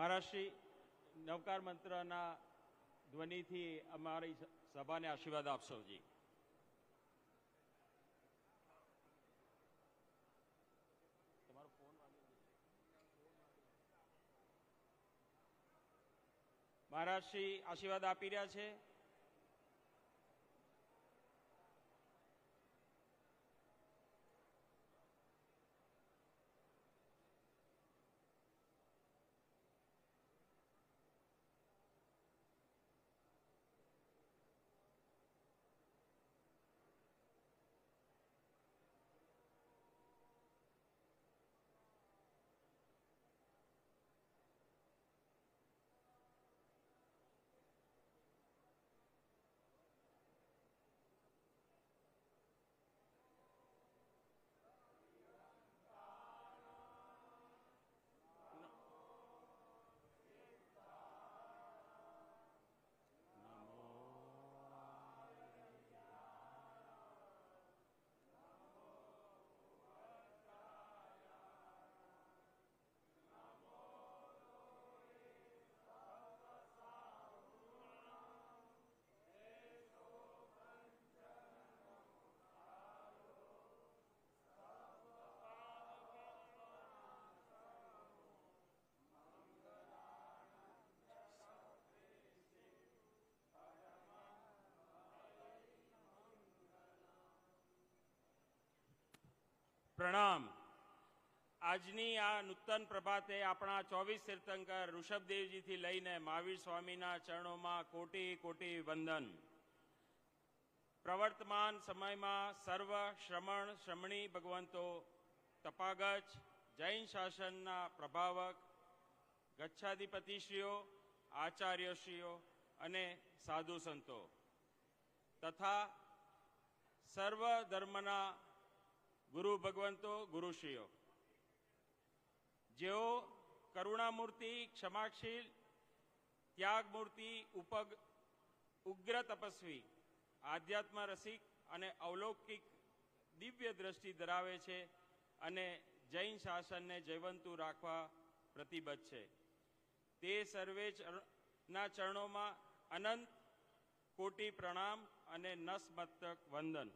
મહારાજ નવકાર મંત્રના ધ્વનિથી અમારી સભાને આશીર્વાદ આપશો જી. મહારાજ શ્રી આશીર્વાદ આપી રહ્યા છે. પ્રણામ. આજની આ નૂતન પ્રભાતે આપણા 24 તીર્થંકર ઋષભદેવજીથી લઈને મહાવીર સ્વામીના ચરણોમાં કોટી કોટી વંદન. પ્રવર્તમાન સમયમાં સર્વ શ્રમણ શ્રમણી ભગવંતો, તપાગચ, જૈન શાસનના પ્રભાવક, ગચ્છાધિપતિશ્રીઓ, આચાર્યશ્રીઓ અને સાધુ સંતો તથા સર્વ ધર્મના ગુરુ ભગવંતો, ગુરુશ્રીઓ, જેઓ કરુણામૂર્તિ, ક્ષમાશીલ, ત્યાગમૂર્તિ, ઉગ્ર તપસ્વી, આધ્યાત્મ રસિક અને અવલૌકિક દિવ્ય દ્રષ્ટિ ધરાવે છે અને જૈન શાસનને જયવંતું રાખવા પ્રતિબદ્ધ છે. તે સર્વે ના ચરણોમાં અનંત કોટી પ્રણામ અને નસમસ્તક વંદન.